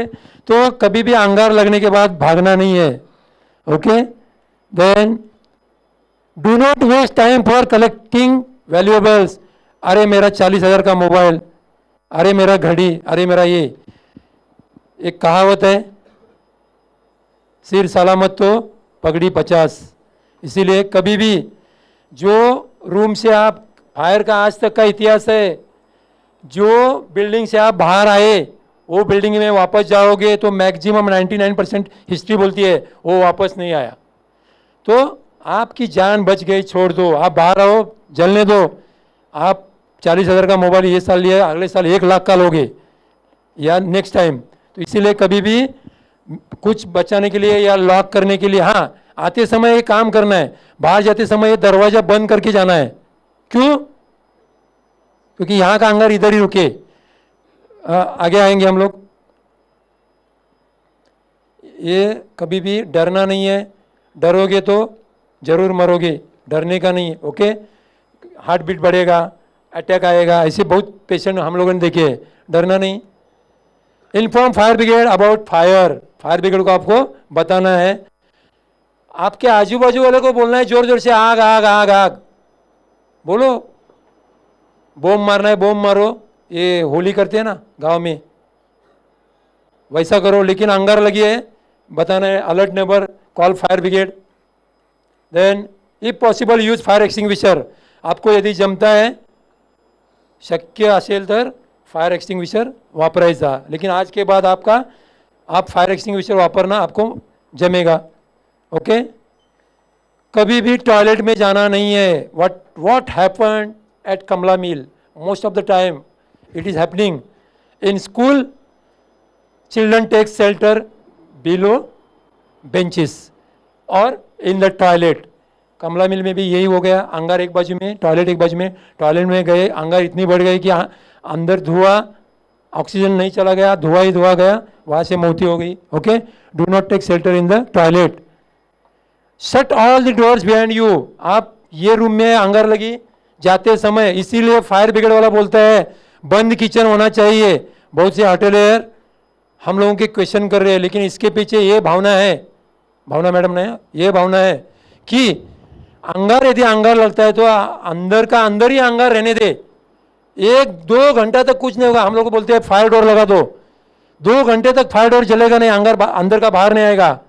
तो कभी भी अंगार लगने के बाद भागना नहीं है। Okay, then do not waste time for collecting valuables. अरे मेरा 40,000 का मोबाइल, अरे मेरा घड़ी, अरे मेरा ये। एक कहावत है, सिर सलामत तो पगड़ी 50। इसीलिए कभी भी जो रूम से आप, फायर का आज तक का इतिहास है, जो बिल्डिंग से आप बाहर आए वो बिल्डिंग में वापस जाओगे तो मैक्सिमम 99% हिस्ट्री बोलती है वो वापस नहीं आया। तो आपकी जान बच गई, छोड़ दो, आप बाहर आओ, जलने दो। आप 40,000 का मोबाइल ये साल लिया, अगले साल 1,00,000 का लोगे या नेक्स्ट टाइम। तो इसीलिए कभी भी कुछ बचाने के लिए या लॉक करने के लिए, हाँ आते समय ये काम करना है, बाहर जाते समय ये दरवाजा बंद करके जाना है। क्यों? क्योंकि यहाँ का अंगार इधर ही रुके। आगे आएंगे हम लोग। ये कभी भी डरना नहीं है, डरोगे तो जरूर मरोगे, डरने का नहीं है। ओके, हार्ट बीट बढ़ेगा, अटैक आएगा, ऐसे बहुत पेशेंट हम लोगों ने देखे हैं, डरना नहीं। Inform fire brigade about fire. Fire brigade को आपको बताना है, आपके आजू बाजू वाले को बोलना है जोर जोर से, आग आग आग आग बोलो। बम मारना है बम मारो, ये होली करते हैं ना गांव में, वैसा करो। लेकिन अंगार लगी है, बताना है alert neighbour, call fire brigade. Then if possible use fire extinguisher. आपको यदि जमता है, शक्य असेल तर फायर एक्सटिंग्विशर वापरायचा। लेकिन आज के बाद आप फायर एक्सटिंग्विशर वापरना आपको जमेगा। ओके, कभी भी टॉयलेट में जाना नहीं है। What happened at Kamala mill, most of the time it is happening in school, children take shelter below benches or in the toilet। कमला मिल में भी यही हो गया, अंगार एक बाजू में, टॉयलेट एक बाजू में। टॉयलेट में गए, अंगार इतनी बढ़ गई कि अंदर धुआं, ऑक्सीजन नहीं चला गया, धुआं ही धुआं गया, वहाँ से मौती हो गई। Okay, do not take shelter in the toilet. Shut all the doors behind you. आप ये रूम में अंगार लगी जाते समय, इसीलिए फायर ब्रिगेड वाला बोलता है बंद किचन होना चाहिए। बहुत से होटलियर हम लोगों के क्वेश्चन कर रहे हैं, लेकिन इसके पीछे ये भावना है, भावना मैडम ने, ये भावना है कि अंगार, यदि अंगार लगता है तो अंदर का अंदर ही अंगार रहने दे, 1-2 घंटा तक कुछ नहीं होगा। हम लोग को बोलते हैं फायर डोर लगा दो, 2 घंटे तक फायर डोर जलेगा नहीं, अंगार अंदर का बाहर नहीं आएगा।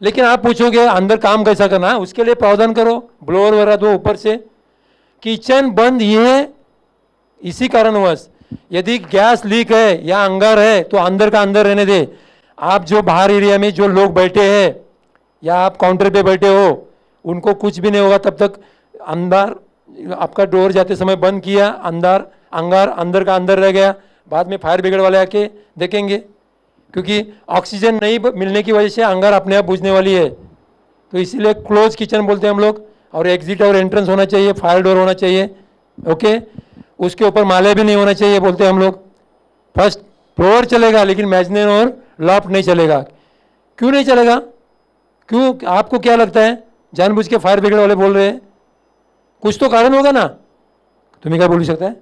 लेकिन आप पूछोगे अंदर काम कैसा करना, उसके लिए प्रावधान करो, ब्लोअर वगैरह दो ऊपर से। किचन बंद ये इसी कारणवश, यदि गैस लीक है या अंगार है तो अंदर का अंदर रहने दे। आप जो बाहर एरिया में जो लोग बैठे हैं या आप काउंटर पे बैठे हो, उनको कुछ भी नहीं होगा तब तक। अंदर आपका डोर जाते समय बंद किया, अंगार अंदर का अंदर रह गया, बाद में फायर ब्रिगेड वाले आके देखेंगे, क्योंकि ऑक्सीजन नहीं मिलने की वजह से अंगार अपने आप बुझने वाली है। तो इसीलिए क्लोज किचन बोलते हैं हम लोग, और एग्जिट और एंट्रेंस होना चाहिए, फायर डोर होना चाहिए। ओके, उसके ऊपर माले भी नहीं होना चाहिए बोलते हैं हम लोग। फर्स्ट फ्लोर चलेगा लेकिन मेजनीन और लॉफ्ट नहीं चलेगा। क्यों नहीं चलेगा? क्यों? आपको क्या लगता है जानबूझ के फायर ब्रिगेड वाले बोल रहे हैं? कुछ तो कारण होगा ना, तुम्ही काय बोलू शकताय?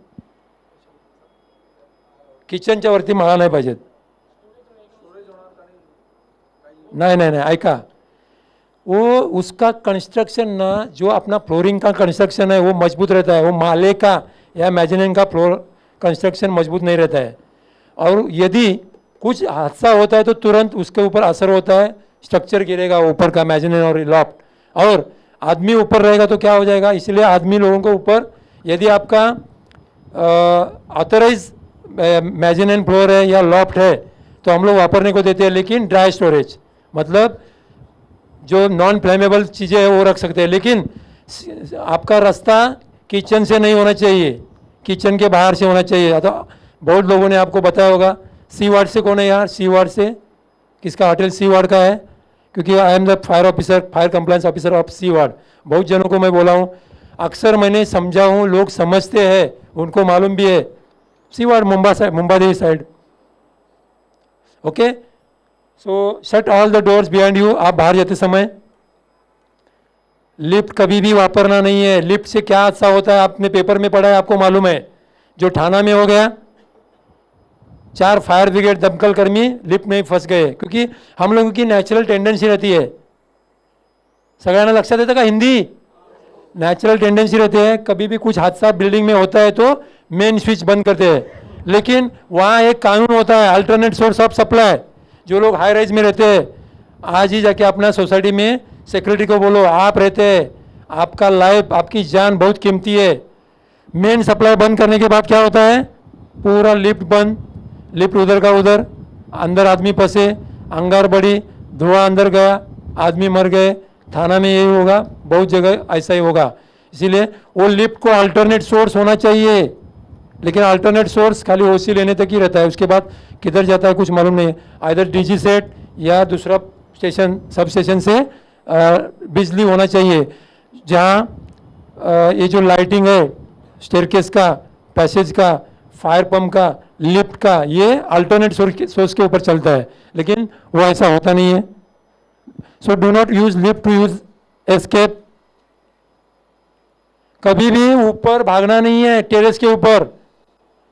किचनच्या वरती माळा नाही पाहिजेत। नहीं नहीं नहीं, ऐका, वो उसका कंस्ट्रक्शन ना, जो अपना फ्लोरिंग का कंस्ट्रक्शन है वो मजबूत रहता है, वो माले का या मेजनीन का फ्लोर कंस्ट्रक्शन मजबूत नहीं रहता है। और यदि कुछ हादसा होता है तो तुरंत उसके ऊपर असर होता है, स्ट्रक्चर गिरेगा ऊपर का, मेजनीन और लॉफ्ट, और आदमी ऊपर रहेगा तो क्या हो जाएगा। इसलिए आदमी लोगों को ऊपर, यदि आपका ऑथराइज मेजनीन फ्लोर है या लॉफ्ट है तो हम लोग वापरने को देते हैं। लेकिन ड्राई स्टोरेज, मतलब जो नॉन फ्लेमेबल चीज़ें हैं वो रख सकते हैं, लेकिन आपका रास्ता किचन से नहीं होना चाहिए, किचन के बाहर से होना चाहिए। तो बहुत लोगों ने आपको बताया होगा, सी वार्ड से कौन है यार? सी वार्ड से किसका होटल सी वार्ड का है? क्योंकि I am the fire officer, fire compliance officer of C ward. बहुत जनों को मैं बोला हूँ, अक्सर मैंने समझा हूँ, लोग समझते हैं, उनको मालूम भी है। C ward Mumbadevi side. Okay, so shut all the doors behind you. आप बाहर जाते समय लिफ्ट कभी भी वापरना नहीं है। लिफ्ट से क्या हादसा होता है आपने पेपर में पढ़ा है, आपको मालूम है। जो ठाणा में हो गया, 4 फायर ब्रिगेड दमकल कर्मी लिफ्ट में फंस गए, क्योंकि हम लोगों की नेचुरल टेंडेंसी रहती है, सगळ्यांना लक्षात येतं का हिंदी? नेचुरल टेंडेंसी रहती है, कभी भी कुछ हादसा बिल्डिंग में होता है तो मेन स्विच बंद करते हैं, लेकिन वहाँ एक कानून होता है अल्टरनेट सोर्स ऑफ सप्लाई। जो लोग हाई राइज में रहते हैं, आज ही जाके अपना सोसाइटी में सेक्रेटरी को बोलो, आप रहते हैं, आपका लाइफ, आपकी जान बहुत कीमती है। मेन सप्लाई बंद करने के बाद क्या होता है, पूरा लिफ्ट बंद, लिफ्ट उधर का उधर, अंदर आदमी फंसे, अंगार बढ़ी, धुआं अंदर गया, आदमी मर गए। थाना में यही होगा, बहुत जगह ऐसा ही होगा। इसीलिए वो लिफ्ट को अल्टरनेट सोर्स होना चाहिए, लेकिन अल्टरनेट सोर्स खाली ओसी लेने तक ही रहता है, उसके बाद किधर जाता है कुछ मालूम नहीं है। आइदर डीजी सेट या दूसरा स्टेशन, सब स्टेशन से बिजली होना चाहिए, जहाँ ये जो लाइटिंग है स्टेयरकेस का, पैसेज का, फायर पंप का, लिफ्ट का, ये अल्टरनेट सोर्स के ऊपर चलता है, लेकिन वो ऐसा होता नहीं है। So do not use lift to use escape. कभी भी ऊपर भागना नहीं है, टेरेस के ऊपर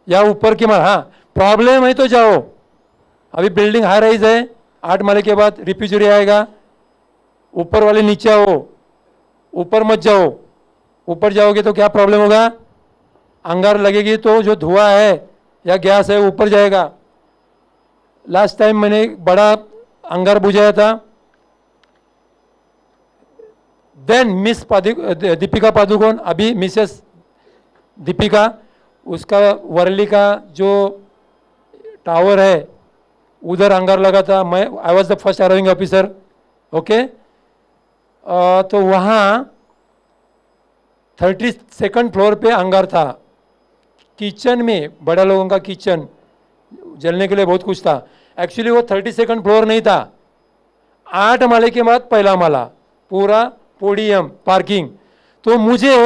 या ऊपर के माल। हाँ, प्रॉब्लम है तो जाओ, अभी बिल्डिंग हाई राइज है, 8 माले के बाद रिफ्यूजरी आएगा, ऊपर वाले नीचे आओ, ऊपर मत जाओ। ऊपर जाओगे तो क्या प्रॉब्लम होगा, अंगार लगेगी तो जो धुआं है या गैस है ऊपर जाएगा। लास्ट टाइम मैंने एक बड़ा अंगार बुझाया था, देन मिस दीपिका पादुकोण, अभी मिसेस दीपिका, उसका वर्ली का जो टावर है उधर अंगार लगा था। मैं I was the first arriving officer, okay. तो वहाँ 32nd फ्लोर पे अंगार था, किचन में, बड़ा लोगों का किचन, जलने के लिए बहुत कुछ था। एक्चुअली वो 32nd फ्लोर नहीं था, 8 माले के बाद पहला माला, पूरा पोडियम, पार्किंग। तो मुझे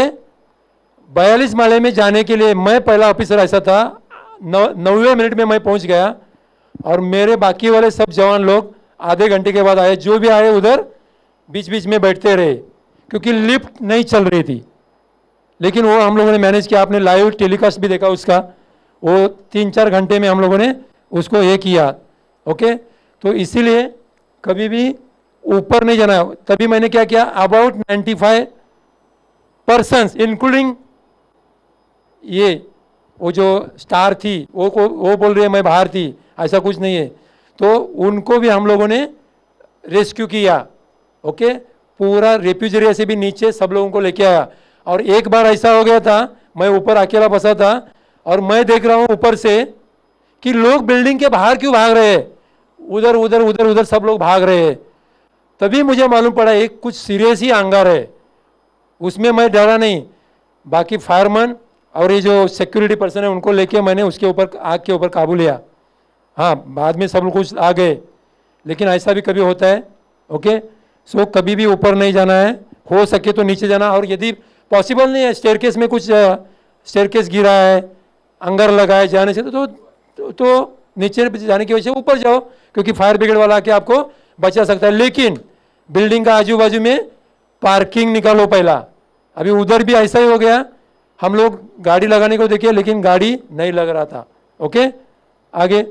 42 माले में जाने के लिए, मैं पहला ऑफिसर ऐसा था, 9वें मिनट में मैं पहुंच गया, और मेरे बाकी वाले सब जवान लोग आधे घंटे के बाद आए। जो भी आए उधर बीच बीच में बैठते रहे, क्योंकि लिफ्ट नहीं चल रही थी, लेकिन वो हम लोगों ने मैनेज किया। आपने लाइव टेलीकास्ट भी देखा उसका, वो 3-4 घंटे में हम लोगों ने उसको ये किया, ओके। तो इसीलिए कभी भी ऊपर नहीं जाना। तभी मैंने क्या किया, अबाउट 95 पर्सन्स इंक्लूडिंग ये वो जो स्टार थी, वो बोल रही है मैं बाहर थी, ऐसा कुछ नहीं है, तो उनको भी हम लोगों ने रेस्क्यू किया, ओके। पूरा रेफ्यूजरी से भी नीचे सब लोगों को लेके आया। और एक बार ऐसा हो गया था, मैं ऊपर अकेला बसा था, और मैं देख रहा हूँ ऊपर से कि लोग बिल्डिंग के बाहर क्यों भाग रहे हैं, उधर उधर उधर उधर सब लोग भाग रहे हैं। तभी मुझे मालूम पड़ा एक कुछ सीरियस ही अंगार है। उसमें मैं डरा नहीं, बाकी फायरमैन और ये जो सिक्योरिटी पर्सन है उनको लेके मैंने उसके ऊपर, आग के ऊपर काबू लिया। हाँ, बाद में सब कुछ आ गए, लेकिन ऐसा भी कभी होता है, ओके। सो कभी भी ऊपर नहीं जाना है, हो सके तो नीचे जाना। और यदि पॉसिबल नहीं है, स्टेयरकेस में कुछ स्टेयरकेस गिरा है, अंगार लगा है जाने से, तो नीचे जाने की वजह से ऊपर जाओ, क्योंकि फायर ब्रिगेड वाला आके आपको बचा सकता है। लेकिन बिल्डिंग का आजू बाजू में पार्किंग निकालो पहला। अभी उधर भी ऐसा ही हो गया, हम लोग गाड़ी लगाने को देखे, लेकिन गाड़ी नहीं लग रहा था, ओके। आगे,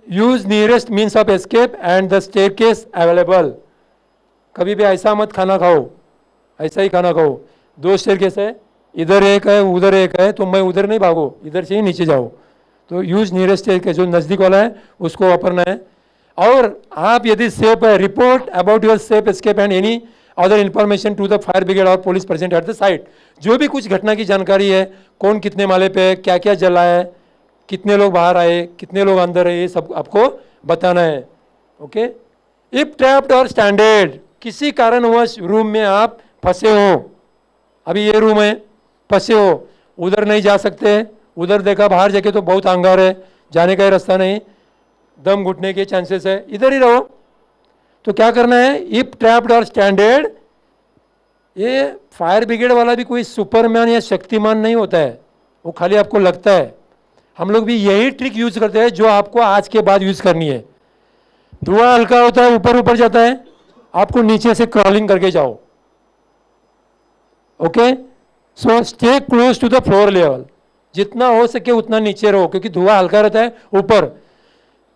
use nearest means of escape and the staircase available. कभी भी ऐसा मत खाना खाओ, ऐसा ही खाना खाओ। 2 स्टेयरकेस है, इधर एक है उधर एक है, तो मैं उधर नहीं भागो, इधर से ही नीचे जाओ। तो यूज नियरेस्ट स्टेयरकेस, जो नज़दीक वाला है उसको वापरना है। और आप यदि सेफ है, report about your safe escape and any other information to the fire brigade और police present at the site. जो भी कुछ घटना की जानकारी है, कौन कितने माले पे है, क्या क्या जला है, कितने लोग बाहर आए, कितने लोग अंदर है, ये सब आपको बताना है, ओके। इफ ट्रैप्ड और स्टैंडर्ड, किसी कारणवश रूम में आप फंसे हो, अभी ये रूम है, फंसे हो, उधर नहीं जा सकते, उधर देखा बाहर जाके तो बहुत अंगार है, जाने का ही रास्ता नहीं, दम घुटने के चांसेस है, इधर ही रहो। तो क्या करना है, इफ ट्रैप्ड और स्टैंडर्ड। ये फायर ब्रिगेड वाला भी कोई सुपरमैन या शक्तिमान नहीं होता है, वो खाली आपको लगता है। हम लोग भी यही ट्रिक यूज करते हैं जो आपको आज के बाद यूज करनी है। धुआं हल्का होता है, ऊपर ऊपर जाता है, आपको नीचे से क्रॉलिंग करके जाओ, okay. So stay close to the floor level, जितना हो सके उतना नीचे रहो, क्योंकि धुआं हल्का रहता है ऊपर।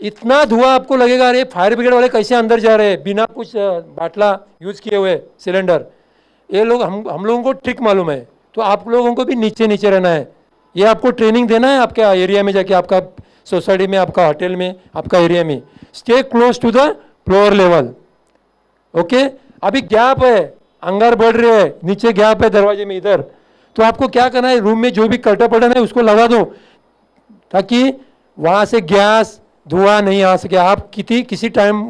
इतना धुआं आपको लगेगा अरे फायर ब्रिगेड वाले कैसे अंदर जा रहे हैं बिना कुछ बाटला यूज किए हुए सिलेंडर। ये लोग हम लोगों को ट्रिक मालूम है, तो आप लोगों को भी नीचे नीचे रहना है। ये आपको ट्रेनिंग देना है आपके एरिया में जाके, आपका सोसाइटी में, आपका होटल में, आपका एरिया में। Stay close to the floor level. Okay, अभी गैप है, अंगार बढ़ रहे हैं, नीचे गैप है दरवाजे में इधर, तो आपको क्या करना है, रूम में जो भी कर्टन पर्टन है उसको लगा दो, ताकि वहाँ से गैस धुआं नहीं आ सके। आप किसी टाइम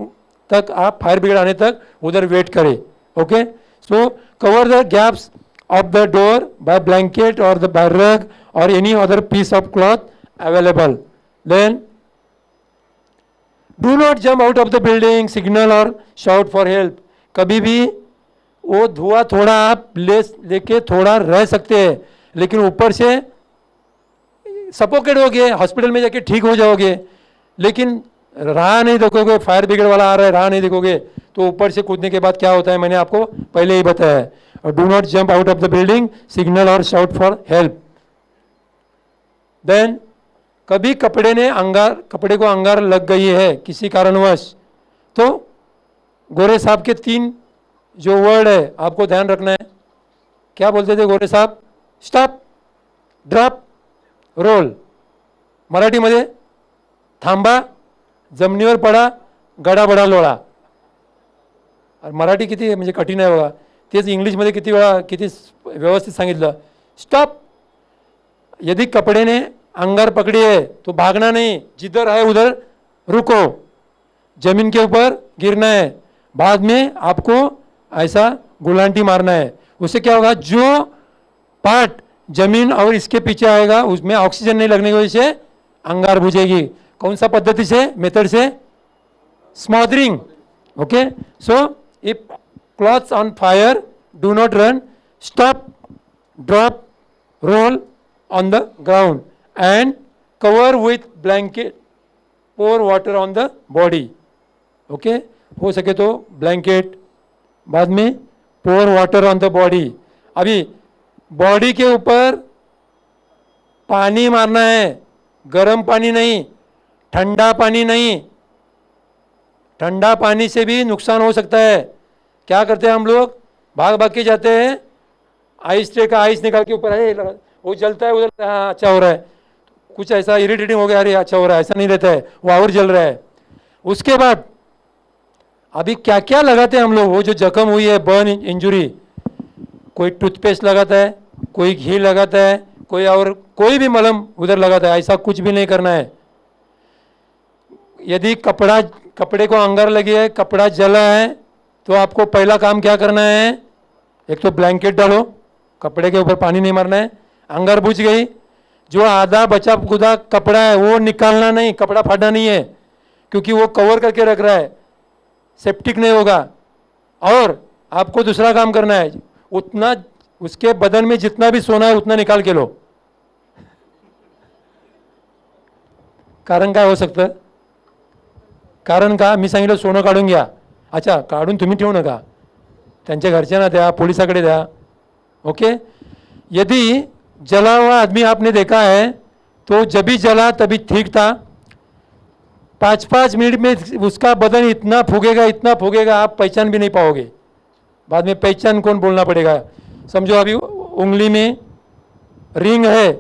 तक आप फायर ब्रिगेड आने तक उधर वेट करें। Okay, so cover the gaps of the door by blanket or the by rug or any other piece of cloth available. Then do not jump out of the building, signal or shout for help. कभी भी वो धुआं थोड़ा आप लेके थोड़ा रह सकते हैं, लेकिन ऊपर से सपोकेट हो गए, हॉस्पिटल में जाके ठीक हो जाओगे, लेकिन राह नहीं देखोगे, फायर ब्रिगेड वाला आ रहा है राह नहीं देखोगे, तो ऊपर से कूदने के बाद क्या होता है मैंने आपको पहले ही बताया है। Do not jump out of the building, signal और शाउट फॉर हेल्प। देन कभी कपड़े को अंगार लग गई है किसी कारणवश, तो गोरे साहब के 3 जो वर्ड है आपको ध्यान रखना है। क्या बोलते थे गोरे साहब? Stop, drop, roll. मराठीमध्ये थांबा, जमिनीवर पडा, गडा बडा लोळा। और मराठी किती म्हणजे कठीण आहे बघा, तेच इंग्लिशमध्ये किती वेळा किती व्यवस्थित सांगितलं। स्टॉप, यदि कपड़े ने अंगार पकड़ी है तो भागना नहीं, जिधर है उधर रुको, जमीन के ऊपर गिरना है, बाद में आपको ऐसा गुलांटी मारना है। उससे क्या होगा, जो पार्ट जमीन और इसके पीछे आएगा उसमें ऑक्सीजन नहीं लगने की वजह से अंगार बुझेगी। कौन सा पद्धति से, मेथड से? Smothering. Okay, so if cloths on fire, do not run, stop, drop, roll on the ground and cover with blanket, pour water on the body. Okay, हो सके तो ब्लैंकेट, बाद में pour water on the body। अभी body के ऊपर पानी मारना है, गर्म पानी नहीं, ठंडा पानी नहीं। ठंडा पानी से भी नुकसान हो सकता है। क्या करते हैं हम लोग, भाग भाग के जाते हैं, आइस ट्रे का आइस निकाल के ऊपर है, वो जलता है उधर, हाँ अच्छा हो रहा है, कुछ ऐसा इरिटेटिंग हो गया, अरे अच्छा हो रहा है, ऐसा नहीं रहता है, वो और जल रहा है। उसके बाद अभी क्या क्या लगाते हैं हम लोग, वो जो जख्म हुई है, बर्न इंजुरी, कोई टूथपेस्ट लगाता है, कोई घी लगाता है, कोई और कोई भी मलहम उधर लगाता है। ऐसा कुछ भी नहीं करना है। यदि कपड़े को अंगार लगी है, कपड़ा जला है, तो आपको पहला काम क्या करना है, एक तो ब्लैंकेट डालो, कपड़े के ऊपर पानी नहीं मारना है। अंगार बुझ गई, जो आधा बचा खुदा कपड़ा है वो निकालना नहीं, कपड़ा फाड़ना नहीं है, क्योंकि वो कवर करके रख रहा है, सेप्टिक नहीं होगा। और आपको दूसरा काम करना है, उतना उसके बदन में जितना भी सोना है उतना निकाल के लो। कारण काय हो सकतं? कारण का, मी सांगितलं सोनं काढून घ्या, अच्छा काढून तुम्ही ठेवू नका, त्यांच्या घरच्यांना द्या, पोलिसाकडे द्या। ओके, यदि जला हुआ आदमी आपने देखा है तो जब भी जला तभी ठीक था, 5-5 मिनट में उसका बदन इतना फूगेगा आप पहचान भी नहीं पाओगे। बाद में पहचान कौन बोलना पड़ेगा। समझो अभी उंगली में रिंग है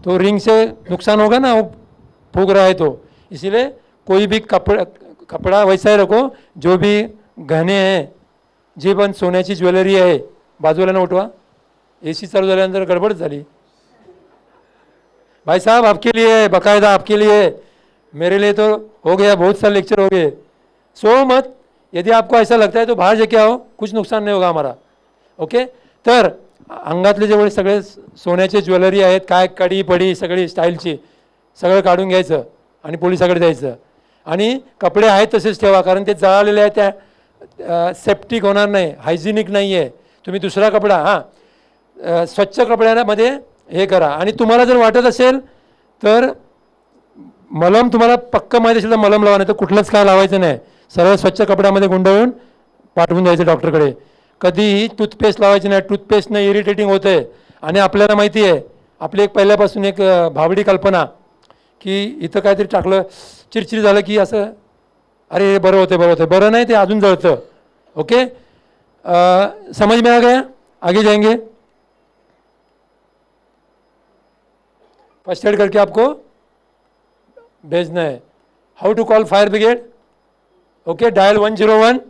तो रिंग से नुकसान होगा ना, वो फूक रहा है, तो इसीलिए कोई भी कपड़ा वैसा ही रखो। जो भी गहने हैं, जे पण सोन्याची ज्वेलरी आहे, बाजूला न उठवा, एसी चालू झाल्यानंतर गडबड झाली। भाई साहब आपके लिए है, बाकायदा आपके लिए, मेरे लिए तो हो गया, बहुत सारे लेक्चर हो गए। सो मत, यदि आपको ऐसा लगता है तो बाहर जाके आओ, कुछ नुकसान नहीं होगा हमारा। ओके, तर अंगातले जेवढे सगळे सोन्याचे ज्वेलरी आहेत, काय कडी पडी सगळी स्टाईलची, सगळं काढून घ्यायचं आणि पोलिसाकडे द्यायचं। आणि कपडे आहेत तसेच ठेवा, कारण ते जळालेले आहेत, त्या सेप्टिक होणार नाही, हायजिनिक नाही आहे। तुम्ही दुसरा कपडा, हां स्वच्छ कपड्यामध्ये हे करा। आणि तुम्हाला जर वाटत असेल तर मलम, तुम्हाला पक्क माहिती असेल तर मलम लावा, नाही तर कुठलंच काय लावायचं नाही, सरळ स्वच्छ कपड्यामध्ये गुंडाळून पाठवून द्यायचं डॉक्टरकडे। कधीही टूथपेस्ट लावायची नाही, टूथपेस्टनं इरिटेटिंग होते आणि आपल्याला माहिती आहे आपली एक पहिल्यापासून एक भावडी कल्पना की इथं काहीतरी टाकलं चिरचिर झालं की असं अरे बरं होते बरं होते, बरं नाही ते अजून जळतं. ओके, समझ में आ गया? आगे जाएंगे. फर्स्ट एड करके आपको भेजना है. How to call fire brigade? Okay, dial 101.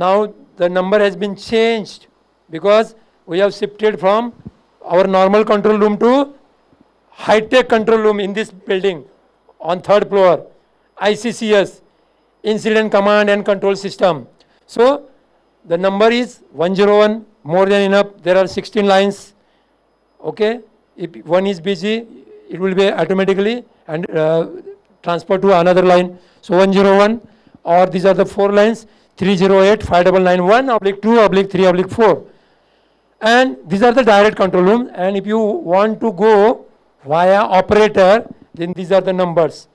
Now the number has been changed because we have shifted from our normal control room to high-tech control room in this building on 3rd floor, ICCS, Incident Command and Control System. So the number is 101, more than enough. There are 16 lines. Okay, if one is busy, it will be automatically and transferred to another line. So 101, or these are the 4 lines. 308 5991/2/3/4, and these are the direct control room. And if you want to go via operator, then these are the numbers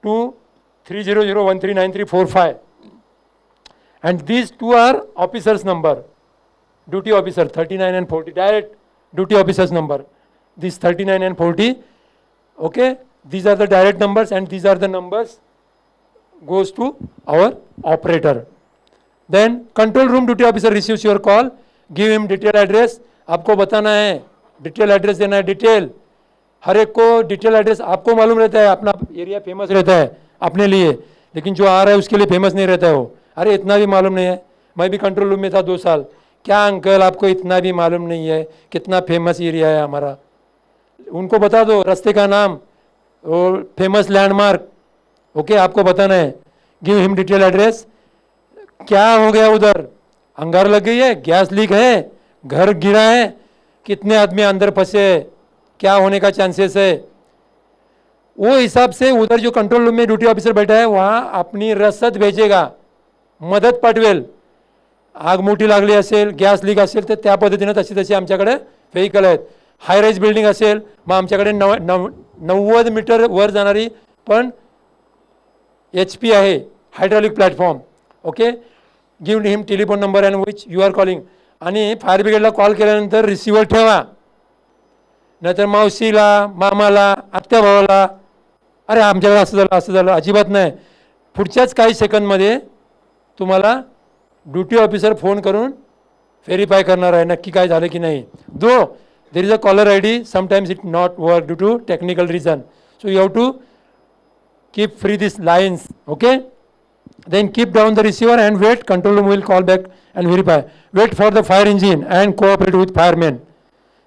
2300139345, and these two are officers number, duty officer 39 and 40, direct duty officers number, this 39 and 40. Okay, these are the direct numbers and these are the numbers goes to our operator. Then control room duty officer receives your call, give him detail address. आपको बताना है, detail address देना है. Detail हर एक को detail address आपको मालूम रहता है, अपना एरिया फेमस रहता है अपने लिए, लेकिन जो आ रहा है उसके लिए फेमस नहीं रहता है वो. अरे इतना भी मालूम नहीं है, मैं भी कंट्रोल रूम में था 2 साल. क्या अंकल आपको इतना भी मालूम नहीं है कितना फेमस एरिया है हमारा? उनको बता दो रास्ते का नाम, वो फेमस लैंडमार्क. ओके, आपको बताना है. Give him detail address. क्या हो गया उधर? अंगार लग गई है, गैस लीक है, घर गिरा है, कितने आदमी अंदर फंसे, क्या होने का चांसेस है, वो हिसाब से उधर जो कंट्रोल रूम में ड्यूटी ऑफिसर बैठा है वहां अपनी रसद भेजेगा, मदत पाठवेल. आग मोठी लागली असेल, गॅस लीक असेल तर त्या पद्धतीने तशी तशी आमच्याकडे व्हेकल आहेत. हाय राईज बिल्डिंग असेल मग आमच्याकडे 90 मीटर वर जाणारी पण HP आहे, hydraulic platform. Okay, give him telephone number and which you are calling. आणि फायर ब्रिगेडला कॉल केल्यानंतर रिसिव्हर ठेवा, नाहीतर मावशीला, मामाला, आत्या भावाला अरे आमच्याकडे असं झालं अजिबात नाही. पुढच्याच काही सेकंदमध्ये तुम्हाला ड्युटी ऑफिसर फोन करून व्हेरीफाय करणार आहे नक्की काय झालं की नाही. Though there is a caller ID, sometimes it not work due to technical reason. So you have to keep free this lines. Okay, then keep down the receiver and wait. Control room will call back and verify. Wait for the fire engine and cooperate with firemen.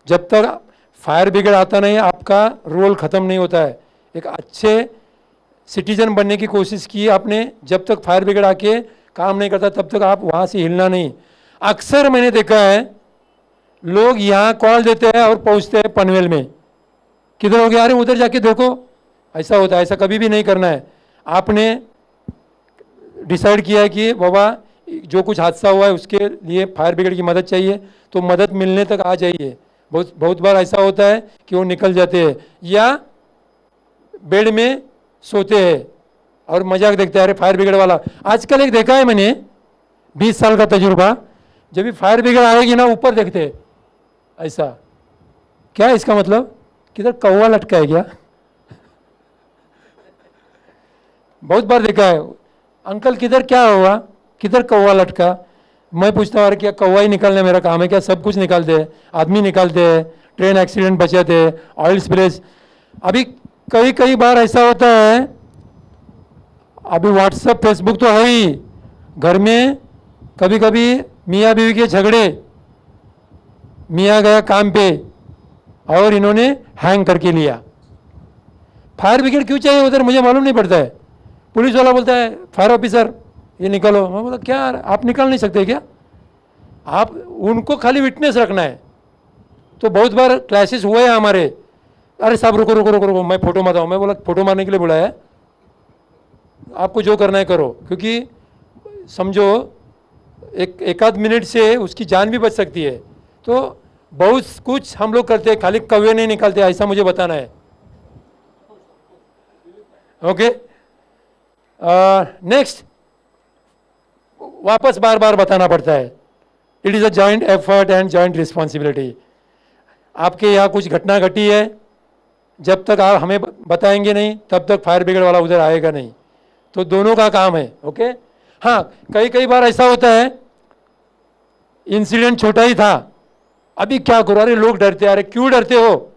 जब तक fire brigade आता नहीं आपका role ख़त्म नहीं होता है. एक अच्छे सिटीजन बनने की कोशिश की आपने, जब तक फायर ब्रिगेड आके काम नहीं करता तब तक आप वहाँ से हिलना नहीं. अक्सर मैंने देखा है लोग यहाँ कॉल देते हैं और पहुँचते हैं पनवेल में, किधर हो गया, अरे उधर जाके देखो. ऐसा होता है, ऐसा कभी भी नहीं करना है. आपने डिसाइड किया है कि बाबा जो कुछ हादसा हुआ है उसके लिए फायर ब्रिगेड की मदद चाहिए तो मदद मिलने तक आ जाइए. बहुत बार ऐसा होता है कि वो निकल जाते हैं या बेड में सोते हैं और मजाक देखते हैं, अरे फायर ब्रिगेड वाला. आजकल एक देखा है मैंने, 20 साल का तजुर्बा, जब भी फायर ब्रिगेड आएगी ना ऊपर देखते हैं ऐसा. क्या इसका मतलब? किधर कौवा लटका है क्या? बहुत बार देखा है, अंकल किधर क्या हुआ, किधर कौवा लटका. मैं पूछता हूँ क्या कौवा ही निकालने मेरा काम है क्या? सब कुछ निकालते हैं, आदमी निकालते हैं, ट्रेन एक्सीडेंट बचाते हैं, ऑयल स्प्रेज. अभी कई बार ऐसा होता है, अभी व्हाट्सएप फेसबुक तो है ही, घर में कभी कभी मियाँ बीवी के झगड़े, मियाँ गया काम पे और इन्होंने हैंग करके लिया. फायर ब्रिगेड क्यों चाहिए उधर मुझे मालूम नहीं पड़ता है. पुलिस वाला बोलता है फायर ऑफिसर ये निकालो. मैं बोला क्या आप निकाल नहीं सकते क्या? आप उनको खाली विटनेस रखना है. तो बहुत बार क्लैशेस हुए हैं हमारे. अरे साहब रुको रुको रुको रुको मैं फ़ोटो मारता हूँ. मैं बोला फ़ोटो मारने के लिए बुलाया है, आपको जो करना है करो, क्योंकि समझो एक आध मिनट से उसकी जान भी बच सकती है. तो बहुत कुछ हम लोग करते हैं, खाली कौवे नहीं निकालते, ऐसा मुझे बताना है. ओके, नेक्स्ट, वापस बार बार बताना पड़ता है. It is a joint effort and joint responsibility. आपके यहाँ कुछ घटना घटी है, जब तक आप हमें बताएंगे नहीं तब तक फायर ब्रिगेड वाला उधर आएगा नहीं। तो दोनों का काम है। ओके। हाँ, कई कई बार ऐसा होता है, इंसिडेंट छोटा ही था, अभी क्या करो, अरे लोग डरते, अरे क्यों डरते हो,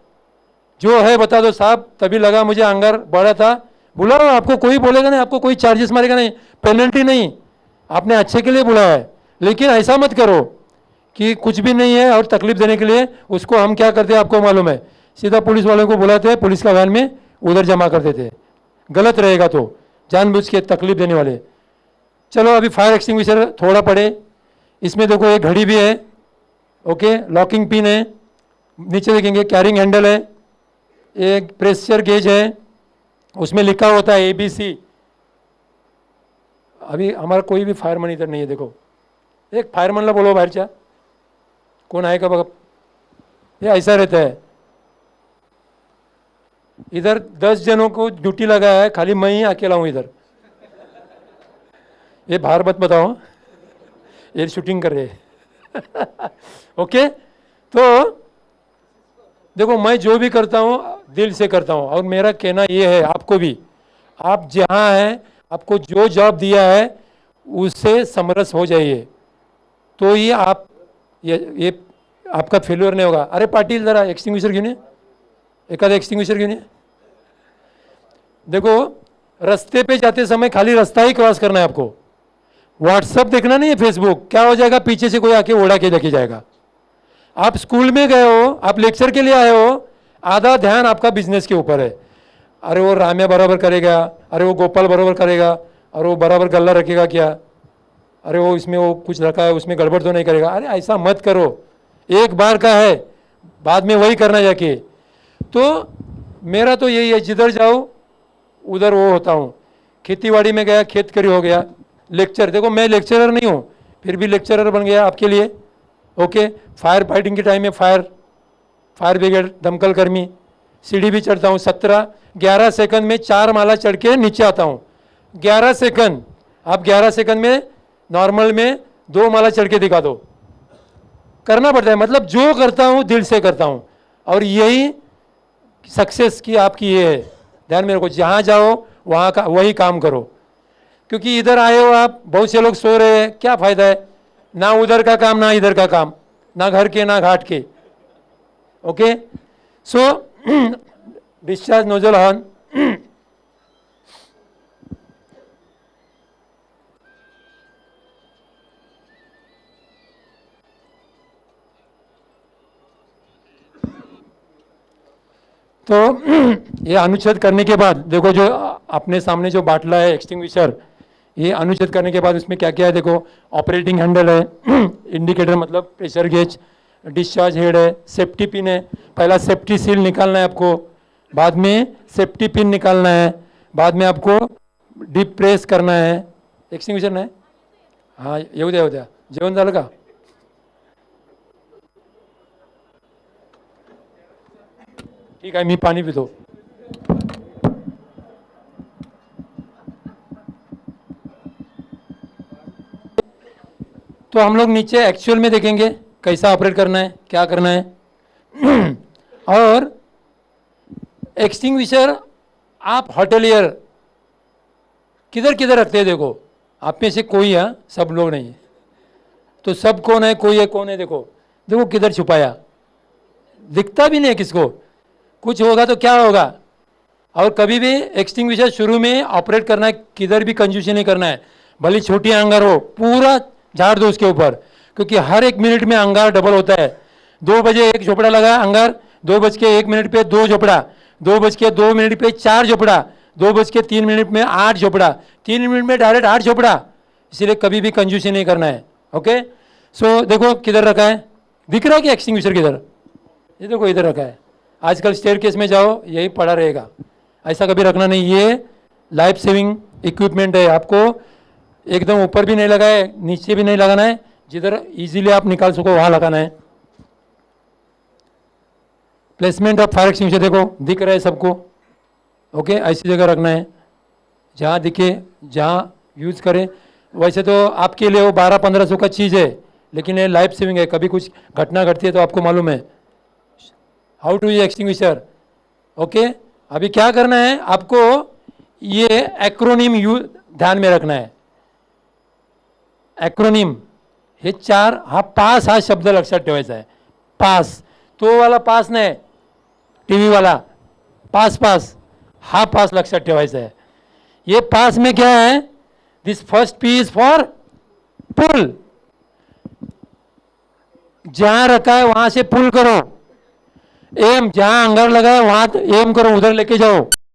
जो है बता दो साहब। तभी लगा मुझे अंगर बड़ा था, बुलाओ, आपको कोई बोलेगा नहीं, आपको कोई चार्जेस मारेगा नहीं, पेनल्टी नहीं, आपने अच्छे के लिए बुलाया है। लेकिन ऐसा मत करो कि कुछ भी नहीं है और तकलीफ देने के लिए उसको हम क्या करते हैं आपको मालूम है, सीधा पुलिस वालों को बुलाते हैं, पुलिस का वैन में उधर जमा कर देते हैं। गलत रहेगा, तो जानबूझ के तकलीफ देने वाले। चलो अभी फायर एक्सटिंग्विशर थोड़ा पड़े, इसमें देखो एक घड़ी भी है, ओके, लॉकिंग पिन है, नीचे देखेंगे कैरिंग हैंडल है, एक प्रेशर गेज है, उसमें लिखा होता है ABC। अभी हमारा कोई भी फायरमैन इधर नहीं है, देखो एक फायरमैन ला बोलो बाहर चा, कौन आएगा बगा, ये ऐसा रहता है। इधर 10 जनों को ड्यूटी लगाया है, खाली मैं ही अकेला हूं इधर। ये बाहर मत बताओ, ये शूटिंग कर रहे हैं। ओके, तो देखो मैं जो भी करता हूँ दिल से करता हूँ, और मेरा कहना ये है आपको भी, आप जहाँ हैं, आपको जो जॉब दिया है उससे समरस हो जाइए, तो ये आप ये आपका फेल्योर नहीं होगा। अरे पाटिल जरा एक्सटिंग्विशर क्यों नहीं, एक आधा एक्सटिंग्विशर क्यों नहीं। देखो रास्ते पे जाते समय खाली रास्ता ही क्रॉस करना है आपको, व्हाट्सएप देखना नहीं है, फेसबुक, क्या हो जाएगा पीछे से कोई आके उड़ा के लेके जाएगा। आप स्कूल में गए हो, आप लेक्चर के लिए आए हो, आधा ध्यान आपका बिजनेस के ऊपर है। अरे वो राम्या बराबर करेगा, अरे वो गोपाल बराबर करेगा, और वो बराबर गल्ला रखेगा क्या, अरे वो इसमें वो कुछ रखा है उसमें गड़बड़ तो नहीं करेगा। अरे ऐसा मत करो, एक बार का है, बाद में वही करना जाके। तो मेरा तो यही है, जिधर जाओ उधर वो होता हूँ। खेतीबाड़ी में गया, खेत करी हो गया, लेक्चर, देखो मैं लेक्चरर नहीं हूँ, फिर भी लेक्चरर बन गया आपके लिए। ओके, फायर फाइटिंग के टाइम में फायर ब्रिगेड, दमकल कर्मी, सीढ़ी भी चढ़ता हूँ 11 सेकंड में 4 माला चढ़ के नीचे आता हूँ। 11 सेकंड, आप 11 सेकंड में नॉर्मल में 2 माला चढ़ के दिखा दो, करना पड़ता है। मतलब जो करता हूँ दिल से करता हूँ, और यही सक्सेस की आपकी ये है। ध्यान में रखो, जहाँ जाओ वहाँ का वही काम करो, क्योंकि इधर आए हो आप, बहुत से लोग सो रहे हैं, क्या फायदा है, ना उधर का काम ना इधर का काम, ना घर के ना घाट के। Okay, so discharge nozzle on. तो ये अनुच्छेद करने के बाद देखो, जो अपने सामने जो बाटला है एक्सटिंग्विशर, ये अनुच्छेद करने के बाद उसमें क्या क्या है देखो, ऑपरेटिंग हैंडल है, इंडिकेटर मतलब प्रेशर गेज, डिस्चार्ज हेड है, सेफ्टी पिन है। पहला सेफ्टी सील निकालना है आपको, बाद में सेफ्टी पिन निकालना है, बाद में आपको डीप प्रेस करना है। एक्सटिंग्विशर नाही, हाँ येऊ द्या येऊ द्या, जेवण झालं का। ठीक है, मैं पानी पितो। तो हम लोग नीचे एक्चुअल में देखेंगे कैसा ऑपरेट करना है, क्या करना है। और एक्सटिंग्विशर आप हॉटेलियर किधर किधर रखते हैं, देखो आप में से कोई है, सब लोग नहीं है, तो सब कौन है, कोई है कौन है, देखो देखो किधर छुपाया, दिखता भी नहीं है किसको, कुछ होगा तो क्या होगा। और कभी भी एक्सटिंग्विशर शुरू में ऑपरेट करना है, किधर भी कंजूसी नहीं करना है, भले छोटी अंगार हो, पूरा झाड़ दो उसके ऊपर, क्योंकि हर 1 मिनट में अंगार डबल होता है। 2 बजे 1 झोपड़ा लगा अंगार, 2 बज के 1 मिनट पे 2 झोपड़ा, 2 बज के 2 मिनट पे 4 झोपड़ा, 2 बज के 3 मिनट में 8 झोपड़ा, 3 मिनट में डायरेक्ट 8 झोपड़ा। इसीलिए कभी भी कंजूसी नहीं करना है। ओके, सो देखो किधर रखा है, दिख रहा है कि एक्सटिंग्विशर किधर, ये देखो इधर रखा है। आजकल स्टेयरकेस में जाओ यही पड़ा रहेगा, ऐसा कभी रखना नहीं। ये लाइफ सेविंग इक्विपमेंट है, आपको एकदम ऊपर भी नहीं लगा है, नीचे भी नहीं लगाना है, जिधर इजीली आप निकाल सको वहाँ लगाना है। प्लेसमेंट ऑफ फायर एक्सटिंग्विशर देखो दिख रहा है सबको। ओके, ऐसी जगह रखना है जहाँ दिखे, जहाँ यूज़ करें। वैसे तो आपके लिए वो 1200-1500 का चीज़ है, लेकिन ये लाइफ सेविंग है, कभी कुछ घटना घटती है तो आपको मालूम है how to use extinguisher. Okay, अभी क्या करना है आपको, ये एक्रोनिम यू ध्यान में रखना है। एक्रोनिम हे चार, हा पास हा शब्द लक्षात ठेवायचा आहे। पास, तो वाला पास नाही, टीव्ही वाला पास, पास हा पास लक्षात ठेवायचा है। ये पास में क्या है, this first P is for pull, जहां रखा है वहां से पुल करो। एम, जहां अंगार लगा है वहां एम करो, उधर लेके जाओ।